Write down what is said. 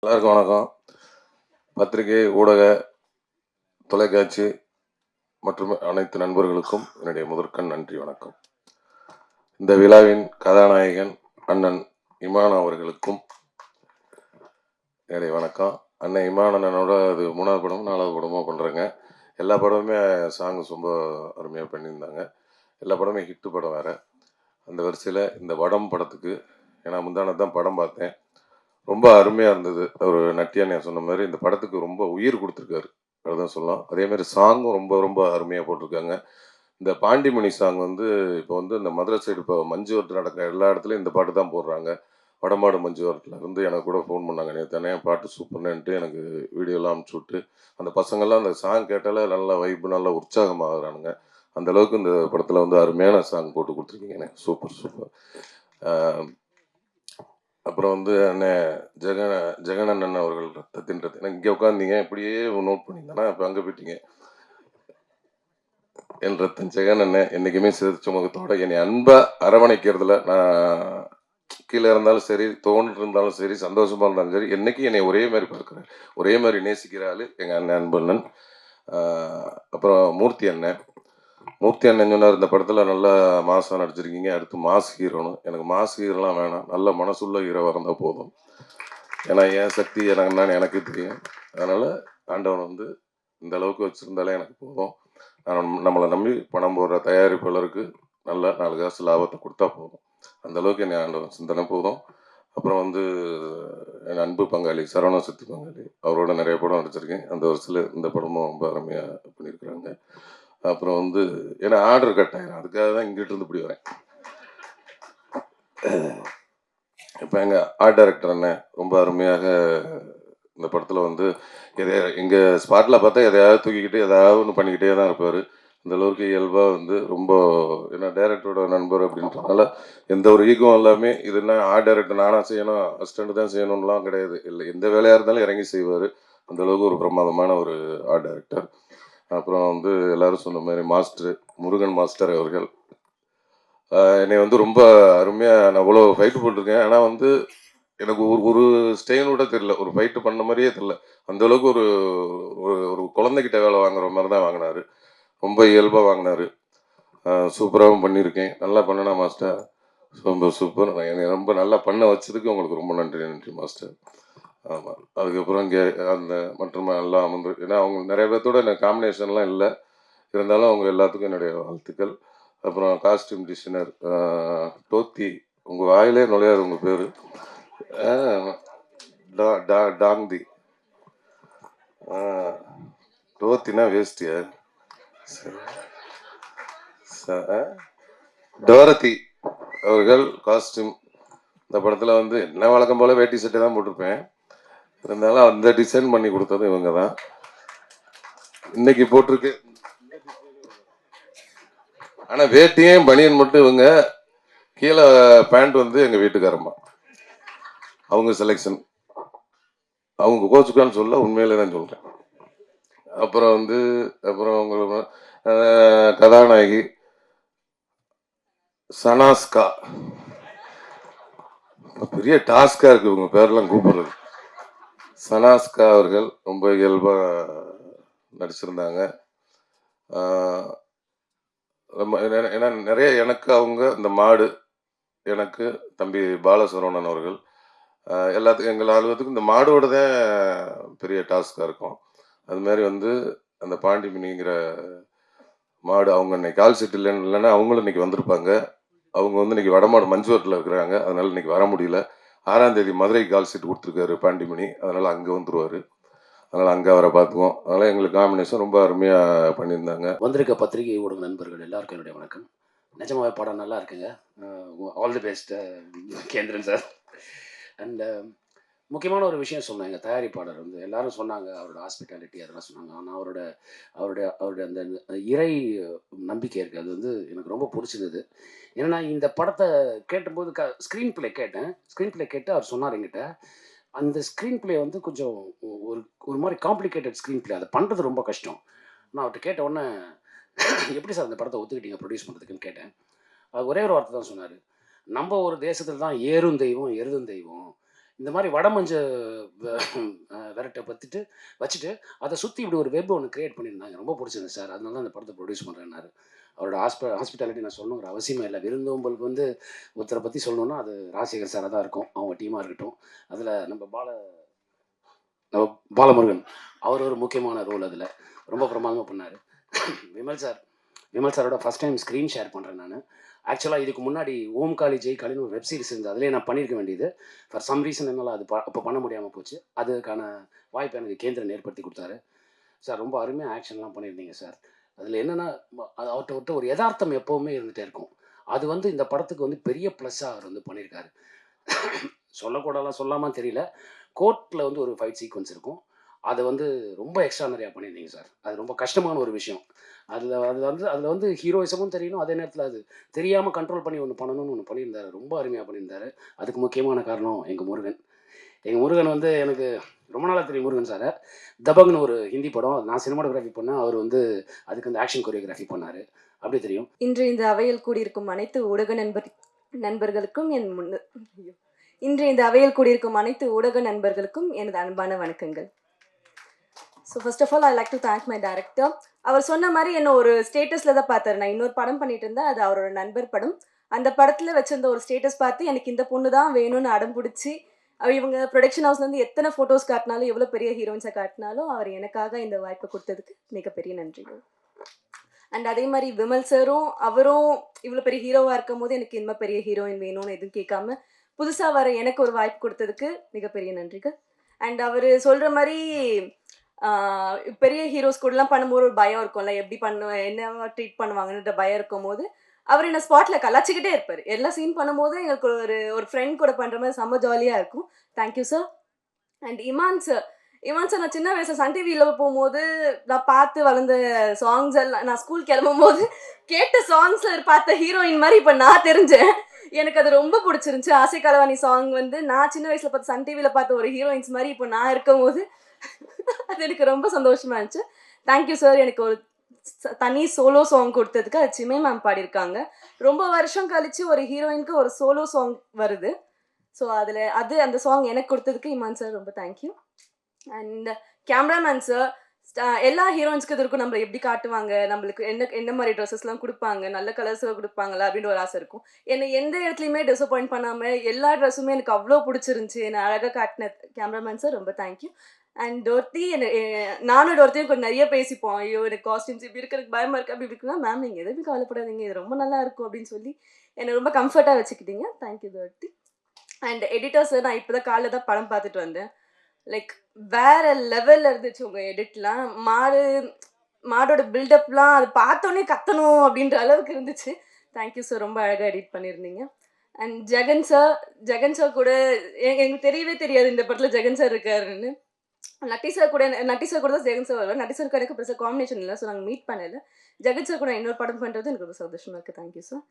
எல்லாருக்கும் வணக்கம். பத்திரிகை, ஊடக, தொலைக்காட்சி மற்றும் அனைத்து நண்பர்களுக்கும் என்னுடைய முதற்கண் நன்றி வணக்கம். இந்த விழாவின் கதாநாயகன் அண்ணன் இமான் அவர்களுக்கும் என்னுடைய வணக்கம். அண்ணன் இமான் அண்ணனோட அது 3வது படமும் 4வது படமும் பண்ணுறேங்க. எல்லா படமுமே சாங்ஸ் ரொம்ப அருமையாக பண்ணியிருந்தாங்க. எல்லா படமே ஹிட்டு படம் வேறு. அந்த வரிசையில் இந்த வடம் படத்துக்கு ஏன்னா முந்தானது தான் படம் பார்த்தேன். ரொம்ப அருமையாக இருந்தது. ஒரு நட்டியானே சொன்ன மாதிரி இந்த படத்துக்கு ரொம்ப உயிர் கொடுத்துருக்காரு அதுதான் சொல்லலாம். அதேமாதிரி சாங்கும் ரொம்ப ரொம்ப அருமையாக போட்டிருக்காங்க. இந்த பாண்டிமணி சாங் வந்து இப்போ வந்து இந்த மதுரை சைடு இப்போ மஞ்சுவரத்து நடக்கிற எல்லா இடத்துலையும் இந்த பாட்டு தான் போடுறாங்க. வடமாடு மஞ்சுவரத்தில் இருந்து எனக்கு கூட ஃபோன் பண்ணாங்க, நேற்று பாட்டு சூப்பர்னுட்டு எனக்கு வீடியோலாம் அனுப்பிச்சி விட்டு அந்த பசங்கள்லாம் அந்த சாங் கேட்டாலே நல்லா வைப்பு நல்லா உற்சாகமாகறானுங்க. அந்த அளவுக்கு இந்த படத்தில் வந்து அருமையான சாங் போட்டு கொடுத்துருக்கீங்க எனக்கு. Super super. அப்புறம் வந்து அண்ணன் ஜெகன் அண்ணன் அவர்கள் ரத்தத்தின் ரத்தம் இங்கே உட்காந்தீங்க, இப்படியே நோட் பண்ணியிருந்தேன்னா இப்போ அங்கே போயிட்டீங்க. என் ரத்தன் ஜெகன் அண்ணன் என்றைக்குமே சிரிச்ச முகத்தோட என்னை அன்பை அரவணைக்கிறதுல நான் கீழே இருந்தாலும் சரி, தோன்று இருந்தாலும் சரி, சந்தோஷமாக இருந்தாலும் சரி, என்றைக்கும் என்னை ஒரே மாதிரி பார்க்குறேன், ஒரே மாதிரி நேசிக்கிற ஆள் எங்கள் அண்ணன் அன்பண்ணன். அப்புறம் மூர்த்தி அண்ணன் சொன்னார், இந்த படத்தில் நல்லா மாசாக நடிச்சிருக்கீங்க, அடுத்து மாஸ் ஹீரோன்னு. எனக்கு மாஸ் ஹீரோலாம் வேணாம், நல்ல மனசுள்ள ஹீரோவாக இருந்தால் போதும். ஏன்னா என் சக்தி எனக்கு என்னன்னு எனக்கு தெரியும். அதனால் ஆண்டவன் வந்து இந்த அளவுக்கு வச்சுருந்தாலே எனக்கு போதும். நம்மளை நம்பி பணம் போடுற தயாரிப்பாளருக்கு நல்ல 4 காசு லாபத்தை கொடுத்தா போதும். அந்த அளவுக்கு என்னை ஆண்டவன் சிந்தனை போதும். அப்புறம் வந்து என் அன்பு பங்காளி சரவண சக்தி பங்காளி, அவரோட நிறைய படம் நடிச்சிருக்கேன். அந்த வருஷத்தில் இந்த படமும் ரொம்ப அருமையாக பண்ணியிருக்கிறாங்க. அப்புறம் வந்து ஏன்னா ஆர்டர் கட் ஆயிரும், அதுக்காக தான் இங்கிட்டு இருந்து இப்படி வரேன். இப்போ எங்கள் ஆர்ட் டைரக்டர் அண்ணன் ரொம்ப அருமையாக இந்த படத்தில் வந்து எங்கள் ஸ்பாட்டில் பார்த்தா எதையாவது தூக்கிக்கிட்டு எதாவது ஒன்று பண்ணிக்கிட்டே தான் இருப்பார். இந்த அளவுக்கு இயல்பாக வந்து ரொம்ப ஏன்னா டைரக்டரோட நண்பர் அப்படின்றதுனால எந்த ஒரு ஈகம் எல்லாமே இது என்ன ஆர்ட் டைரக்டர் நானாக செய்யணும், அசிஸ்டண்ட் தான் செய்யணும்லாம் கிடையாது. இல்லை, எந்த வேலையாக இருந்தாலும் இறங்கி செய்வார். அந்த அளவுக்கு ஒரு பிரமாதமான ஒரு ஆர்ட் டைரக்டர். அப்புறம் வந்து எல்லாரும் சொன்ன மாதிரி மாஸ்டர் முருகன் மாஸ்டர் அவர்கள் என்னை வந்து ரொம்ப அருமையாக நான் அவ்வளோ ஃபைட்டு போட்டிருக்கேன். ஆனால் வந்து எனக்கு ஒரு ஸ்டெயின் கூட தெரியல, ஒரு ஃபைட்டு பண்ண மாதிரியே தெரியல. அந்தளவுக்கு ஒரு ஒரு குழந்தைகிட்ட வேலை வாங்குற மாதிரி தான் வாங்கினார். ரொம்ப இயல்பாக வாங்கினார். சூப்பராகவும் பண்ணியிருக்கேன். நல்லா பண்ணனா மாஸ்டர்? ரொம்ப சூப்பர். என்னை ரொம்ப நல்லா பண்ண வச்சதுக்கு உங்களுக்கு ரொம்ப நன்றி மாஸ்டர். ஆமாம். அதுக்கப்புறம் இங்கே அந்த மற்றும் எல்லாம் வந்து ஏன்னா அவங்க நிறைய பேர்த்தோட எனக்கு காம்பினேஷன்லாம் இல்லை, இருந்தாலும் அவங்க எல்லாத்துக்கும் என்னுடைய வாழ்த்துக்கள். அப்புறம் காஸ்டியூம் டிசைனர் டோத்தி, உங்கள் வாயிலே நுழையாது உங்கள் பேர், டாங்தி. டோத்தினா வேஸ்டியா? டோரத்தி அவர்கள் காஸ்டியூம். இந்த படத்தில் வந்து என்ன வழக்கம் போல் வேட்டி சட்டை தான் போட்டிருப்பேன், இருந்தாலும் அந்த டிசைன் பண்ணி கொடுத்தது இவங்க தான். இன்னைக்கு போட்டிருக்கு, ஆனால் வேட்டியும் பனியன் மட்டும் இவங்க, கீழே பேண்ட் வந்து எங்கள் வீட்டுக்காரம்மா, அவங்க செலெக்ஷன். அவங்க கோச்சுக்கான்னு சொல்ல, உண்மையிலே தான் சொல்கிறேன். அப்புறம் வந்து உங்களுக்கு கதாநாயகி சனாஸ்கா, பெரிய டாஸ்கா இருக்கு உங்க பேர்லாம் கூப்பிடுறது. சனாஸ்கா அவர்கள் ரொம்ப இயல்பா நடிச்சிருந்தாங்க. ஏன்னா நிறைய எனக்கு அவங்க இந்த மாடு, எனக்கு தம்பி பாலசரவணன் அவர்கள் எல்லாத்துக்கும் எங்கள் ஆளுவத்துக்கும் இந்த மாடோட தான் பெரிய டாஸ்காக இருக்கும். அது மாதிரி வந்து அந்த பாண்டிமணிங்கிற மாடு அவங்க இன்னைக்கு கால் செட் இல்லைன்னா அவங்களும் இன்னைக்கு வந்திருப்பாங்க. அவங்க வந்து இன்னைக்கு வடமாடு மஞ்சுவரத்தில் இருக்கிறாங்க, அதனால இன்னைக்கு வர முடியல. 6ஆம் தேதி மதுரைக்கு கால் செட் கொடுத்துருக்காரு பாண்டிமணி, அதனால அங்கே வந்துருவார். அதனால் அங்கே அவரை பார்த்துக்குவோம். அதனால் எங்களுக்கு காம்பினேஷன் ரொம்ப அருமையாக பண்ணியிருந்தாங்க. வந்திருக்க பத்திரிகை ஊடக நண்பர்கள் எல்லாருக்கும் என்னுடைய வணக்கம். நிஜமாவே படம் நல்லா இருக்குங்க. All the best Kendran sir. And முக்கியமான ஒரு விஷயம் சொன்னேன், எங்கள் தயாரிப்பாளர் வந்து எல்லாரும் சொன்னாங்க அவரோட ஹாஸ்பிட்டாலிட்டி அதெல்லாம் சொன்னாங்க. ஆனால் அவருடைய அந்த இறை நம்பிக்கை இருக்குது, அது வந்து எனக்கு ரொம்ப பிடிச்சிருந்தது. ஏன்னா இந்த படத்தை கேட்டும்போது ஸ்க்ரீன் பிளே கேட்டு அவர் சொன்னார் என்கிட்ட, அந்த ஸ்க்ரீன் பிளே வந்து கொஞ்சம் ஒரு மாதிரி காம்ப்ளிகேட்டட் ஸ்க்ரீன் பிளே, அதை பண்ணுறது ரொம்ப கஷ்டம். நான் அவர்கிட்ட கேட்ட உடனே எப்படி சார் இந்த படத்தை ஒத்துக்கிட்டீங்க ப்ரொடியூஸ் பண்ணுறதுக்குன்னு கேட்டேன். அது ஒரே ஒரு வார்த்தை தான் சொன்னார், நம்ம ஒரு தேசத்தில் தான் ஏறும் தெய்வம் எருதும் தெய்வம், இந்த மாதிரி வடமஞ்ச விரட்டை வச்சுட்டு அதை சுற்றி இப்படி ஒரு வெப் ஒன்று கிரியேட் பண்ணியிருந்தாங்க. ரொம்ப பிடிச்சிருந்தது சார். அதனால தான் அந்த படத்தை ப்ரொடியூஸ் பண்ணுறேன்னாரு. அவரோட ஹாஸ்பிட்டாலிட்டி நான் சொல்லணுங்கிற அவசியமே இல்லை. விருந்தோம்பலுக்கு வந்து ஒருத்தரை பற்றி சொல்லணுன்னா அது ராஜசேகர் சாராக தான் இருக்கும். அவங்க டீமாக இருக்கட்டும். அதில் நம்ம பாலமுருகன் அவர் ஒரு முக்கியமான ரோல் அதில் ரொம்ப பிரமாதமாக பண்ணார். விமல் சாரோட ஃபஸ்ட் டைம் ஸ்க்ரீன் ஷேர் பண்ணுறேன் நான். ஆக்சுவலாக இதுக்கு முன்னாடி ஓம் காளி ஜெய் காளின்னு ஒரு வெப் சீரிஸ் இருந்தது. அதிலே நான் பண்ணியிருக்க வேண்டியது. ஃபார் சம் ரீசன் என்னால் அது அப்போ பண்ண முடியாமல் போச்சு. அதுக்கான வாய்ப்பு எனக்கு கேந்திரன் ஏற்படுத்தி கொடுத்தாரு. சார் ரொம்ப அருமையாக ஆக்ஷன்லாம் பண்ணியிருந்தீங்க சார். அதில் என்னென்னா அவர்கிட்ட ஒரு யதார்த்தம் எப்போவுமே இருந்துகிட்டே இருக்கும். அது வந்து இந்த படத்துக்கு வந்து பெரிய ப்ளஸ்ஸாக அவர் வந்து பண்ணியிருக்காரு. சொல்லக்கூடாலாம் சொல்லாமல் தெரியல. கோர்ட்டில் வந்து ஒரு ஃபைட் சீக்வன்ஸ் இருக்கும். அதை வந்து ரொம்ப எக்ஸ்ட்ரானரியாக பண்ணியிருந்தீங்க சார். அது ரொம்ப கஷ்டமான ஒரு விஷயம். அதில் வந்து ஹீரோயிசமும் தெரியணும், அதே நேரத்தில் அது தெரியாமல் கண்ட்ரோல் பண்ணி ஒன்று பண்ணணும்னு ஒன்று பண்ணியிருந்தாரு. ரொம்ப அருமையாக பண்ணியிருந்தாரு. அதுக்கு முக்கியமான காரணம் எங்கள் முருகன் வந்து எனக்கு ரொம்ப நாளாக தெரியும் முருகன் சாரை. தபங்னு ஒரு ஹிந்தி படம், நான் சினிமாட்டோகிராஃபி பண்ணேன். அவர் வந்து அதுக்கு அந்த ஆக்ஷன் கொரியோகிராஃபி பண்ணார். அப்படி தெரியும். இன்று இந்த அவையில் கூடியிருக்கும் அனைத்து ஊடக நண்பர்களுக்கும் இன்று இந்த அவையில் கூடியிருக்கும் அனைத்து ஊடக நண்பர்களுக்கும் எனது அன்பான வணக்கங்கள். So first of all I like to thank my director. அவர் சொன்ன மாதிரி என்ன ஒரு ஸ்டேட்டஸில் தான் பார்த்தாரு. நான் இன்னொரு படம் பண்ணிட்டு இருந்தேன், அது அவரோட நண்பர் படம். அந்த படத்தில் வச்சிருந்த ஒரு ஸ்டேட்டஸ் பார்த்து எனக்கு இந்த பொண்ணு தான் வேணும்னு அடம் பிடிச்சி இவங்க ப்ரொடக்ஷன் ஹவுஸ்லேருந்து எத்தனை ஃபோட்டோஸ் காட்டினாலும் எவ்வளோ பெரிய ஹீரோயின்ஸை காட்டினாலும் அவர் எனக்காக இந்த வாய்ப்பை கொடுத்ததுக்கு மிகப்பெரிய நன்றிகள். அண்ட் அதே மாதிரி விமல் சாரும் அவரும் இவ்வளோ பெரிய ஹீரோவாக இருக்கும் போது எனக்கு இன்னும் பெரிய ஹீரோயின் வேணும்னு எதுவும் கேட்காம புதுசாக வர எனக்கு ஒரு வாய்ப்பு கொடுத்ததுக்கு மிகப்பெரிய நன்றிகள். அண்ட் அவர் சொல்கிற மாதிரி பெரிய ஹீரோஸ் கூடலாம் பண்ணும்போது ஒரு பயம் இருக்கும்ல, எப்படி என்ன ட்ரீட் பண்ணுவாங்கன்ற பயம் இருக்கும் போது அவர் என்ன ஸ்பாட்டில் கலாச்சிக்கிட்டே இருப்பார். எல்லா சீன் பண்ணும்போது எங்களுக்கு ஒரு ஃப்ரெண்ட் கூட பண்ணுற மாதிரி செம்ம ஜாலியாக இருக்கும். Thank you sir. And Imman sir நான் சின்ன வயசில் சன் டிவியில் போகும்போது நான் பார்த்து வளர்ந்த சாங்ஸ் எல்லாம் நான் ஸ்கூல் கிளம்பும் போது கேட்ட சாங்ஸில் பார்த்த ஹீரோயின் மாதிரி இப்போ நான் தெரிஞ்சேன். எனக்கு அது ரொம்ப பிடிச்சிருந்துச்சு. ஆசை கலவாணி சாங் வந்து நான் சின்ன வயசில் பார்த்து சன் டிவியில் பார்த்த ஒரு ஹீரோயின்ஸ் மாதிரி இப்போ நான் இருக்கும் போது அது எனக்கு ரொம்ப சந்தோஷமாக இருந்துச்சு. Thank you sir. எனக்கு ஒரு தனி சோலோ சாங் கொடுத்ததுக்கு அது சிமே மேம் பாடியிருக்காங்க. ரொம்ப வருஷம் கழித்து ஒரு ஹீரோயினுக்கு ஒரு சோலோ சாங் வருது. ஸோ அந்த சாங் எனக்கு கொடுத்ததுக்கு இமான் சார் ரொம்ப தேங்க்யூ. அண்ட் கேமராமேன் சார், எல்லா ஹீரோயின்ஸ்க்கு இது இருக்கும், நம்ம எப்படி காட்டுவாங்க, நம்மளுக்கு என்ன மாதிரி ட்ரெஸ்ஸஸ்லாம் கொடுப்பாங்க, நல்ல கலர்ஸில் கொடுப்பாங்களா அப்படின்ற ஒரு ஆசை இருக்கும். என்னை எந்த இடத்துலையுமே டிசப்பாயிண்ட் பண்ணாமல் எல்லா ட்ரெஸ்ஸுமே எனக்கு அவ்வளோ பிடிச்சிருந்துச்சி. என்னை அழகாக காட்டின கேமராமேன் சார் ரொம்ப தேங்க்யூ. அண்ட் டோர்த்தி நானும் டோர்த்தியும் கொஞ்சம் நிறைய பேசிப்போம். ஐயோ எனக்கு காஸ்டியூம்ஸ் இப்படி இருக்கிறதுக்கு பயமாக இருக்குது அப்படி இருக்குன்னா, மேம் நீங்கள் எதுவும் கவலைப்படாதீங்க, இது ரொம்ப நல்லா இருக்கும் அப்படின்னு சொல்லி என்னை ரொம்ப கம்ஃபர்ட்டாக வச்சுக்கிட்டீங்க. தேங்க்யூ டோர்த்தி. அண்ட் எடிட்டர் சார், நான் இப்போ தான் காலைல தான் படம் பார்த்துட்டு வந்தேன். லைக் வேற லெவலில் இருந்துச்சு உங்கள் எடிட்லாம். மாடோட பில்டப்லாம் அது பார்த்தோன்னே கத்தணும் அப்படின்ற அளவுக்கு இருந்துச்சு. தேங்க்யூ சார், ரொம்ப அழகாக எடிட் பண்ணியிருந்தீங்க. அண்ட் ஜெகன் சார் கூட எங்களுக்கு தெரியவே தெரியாது இந்த படத்தில் ஜெகன் சார் இருக்காருன்னு. நட்டி சார் கூட தான் ஜெகன் சார் வருவார். நட்டி சாருக்கு எனக்கு பெருசாக காம்பினேஷன் இல்லை, ஸோ நாங்கள் மீட் பண்ணல. ஜெகன் சார் கூட இன்னொரு படம் பண்ணுறது எனக்கு ரொம்ப சந்தோஷமாக இருக்குது. Thank you sir.